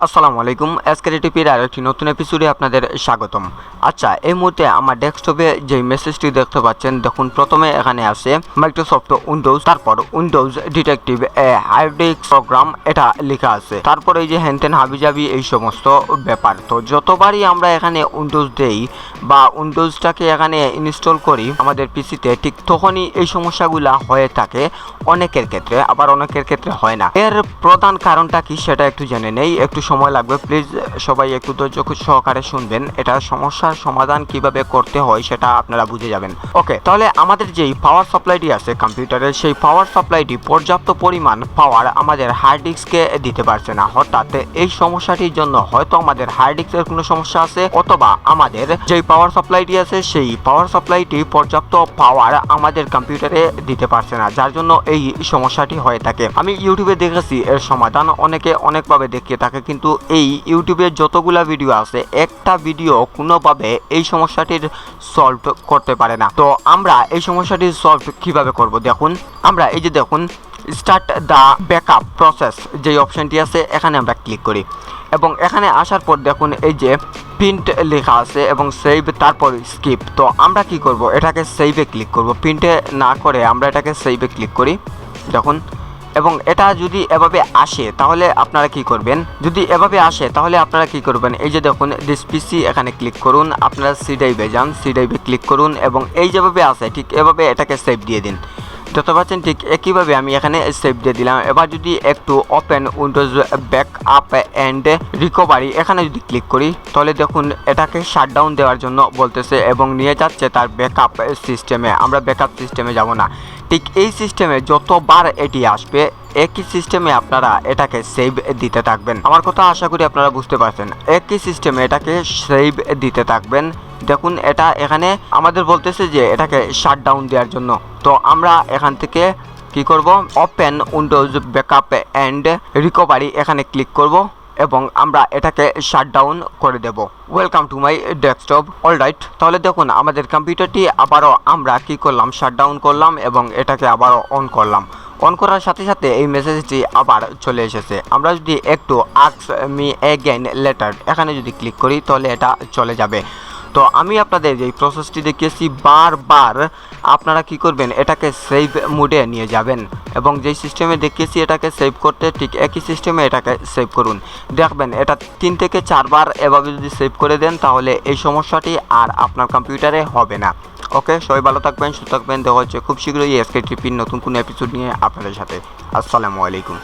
আসসালামু আলাইকুম। এসকেটিপির আরেকটি নতুন এপিসোডে আপনাদের স্বাগতম। আচ্ছা, এই মুহূর্তে আমার ডেস্কটপে যে মেসেজটি দেখতে পাচ্ছেন, দেখুন প্রথমে এখানে আছে মাইক্রোসফট উইন্ডোজ, তারপর Windows detective hard disk program এটা লেখা আছে, তারপর এই যে হ্যানতেন হাবিজাবি এই সমস্ত ব্যাপার। তো যতবারই আমরা এখানে উইন্ডোজ দেই বা উইন্ডোজটাকে এখানে ইনস্টল করি আমাদের পিসিতে, ঠিক তখনই এই সমস্যাগুলো হয়ে থাকে অনেকের ক্ষেত্রে, আবার অনেকের ক্ষেত্রে হয় না। এর প্রধান কারণটা কি সেটা একটু জেনে নেই, একটু সময় লাগবে, প্লিজ সবাই একটু ধৈর্য সহকারে শুনবেন। এটা সমস্যার সমাধান কিভাবে করতে হয় সেটা আপনারা বুঝে যাবেন। ওকে, তাহলে আমাদের যেই পাওয়ার সাপ্লাইটি আছে কম্পিউটারের, সেই পাওয়ার সাপ্লাইটি পর্যাপ্ত পরিমাণ পাওয়ার আমাদের হার্ড ডিস্কে দিতে পারছে না। হঠাৎ এই সমস্যাটির জন্য হয়তো আমাদের হার্ড ডিস্কের কোনো সমস্যা আছে, অথবা আমাদের যেই পাওয়ার সাপ্লাইটি আছে সেই পাওয়ার সাপ্লাইটি পর্যাপ্ত পাওয়ার আমাদের কম্পিউটারে দিতে পারছে না, যার জন্য এই সমস্যাটি হয়ে থাকে। আমি ইউটিউবে দেখেছি এর সমাধান, অনেকে অনেকভাবে দেখিয়ে থাকে, কিন্তু এই ইউটিউবে যতগুলা ভিডিও আছে একটা ভিডিও কোনোভাবে এই সমস্যাটির সলভ করতে পারে না। তো আমরা এই সমস্যাটির সলভ কিভাবে করব, দেখুন আমরা এই যে দেখুন স্টার্ট দ্য ব্যাকআপ প্রসেস যে অপশনটি আছে এখানে আমরা ক্লিক করি, এবং এখানে আসার পর দেখুন এই যে প্রিন্ট লেখা আছে এবং সেভ, তারপর স্কিপ। তো আমরা কি করব, এটাকে সেভে ক্লিক করব, প্রিন্টে না করে আমরা এটাকে সেভে ক্লিক করি, দেখুন। এবং এটা যদি এভাবে আসে তাহলে আপনারা কি করবেন, যদি এভাবে আসে তাহলে আপনারা কি করবেন, এই যে দেখুন দিস পিসি এখানে ক্লিক করুন, আপনারা সি ড্রাইভে যান, সি ড্রাইভে ক্লিক করুন, এবং এই যেভাবে আসে ঠিক এভাবে এটাকে সেভ দিয়ে দিন। দেখতে পাচ্ছেন ঠিক একইভাবে আমি এখানে সেভ দিয়ে দিলাম। এবার যদি একটু open Windows backup and recovery এখানে যদি ক্লিক করি, তাহলে দেখুন এটাকে শাটডাউন দেওয়ার জন্য বলতেছে এবং নিয়ে যাচ্ছে তার ব্যাকআপ সিস্টেমে। আমরা ব্যাকআপ সিস্টেমে যাব না, ঠিক এই সিস্টেমে যতবার এটি আসবে একই সিস্টেমে আপনারা এটাকে সেভ দিতে থাকবেন। আমার কথা আশা করি আপনারা বুঝতে পারছেন, একই সিস্টেমে এটাকে সেভ দিতে থাকবেন। দেখুন এটা এখানে আমাদের বলতেছে যে এটাকে শাটডাউন দেওয়ার জন্য। তো আমরা এখান থেকে কি করব, open Windows backup and recovery এখানে ক্লিক করব এবং আমরা এটাকে শাটডাউন করে দেব। Welcome to my desktop. Alright, তাহলে দেখুন আমাদের কম্পিউটারটি আবারও আমরা কি করলাম, শাটডাউন করলাম এবং এটাকে আবারও অন করলাম। অন করার সাথে সাথে এই মেসেজটি আবার চলে এসেছে। আমরা যদি একটু আস্ক মি অ্যাগেইন লেটার এখানে যদি ক্লিক করি তাহলে এটা চলে যাবে। তো আমি আপনাদের যেই প্রসেসটি দেখিয়েছি বারবার আপনারা কি করবেন, এটাকে সেভ মোডে নিয়ে যাবেন এবং যেই সিস্টেমে দেখিয়েছি এটাকে সেভ করতে ঠিক একই সিস্টেমে এটাকে সেভ করুন। দেখবেন এটা 3 থেকে 4 বার এভাবে যদি সেভ করে দেন তাহলে এই সমস্যাটি আর আপনার কম্পিউটারে হবে না। ওকে, সবাই ভালো থাকবেন, সুস্থ থাকবেন। দেখা হচ্ছে খুব শীঘ্রই এসকেটিপির নতুন কোনো এপিসোড নিয়ে আপনাদের সাথে। আসসালামু আলাইকুম।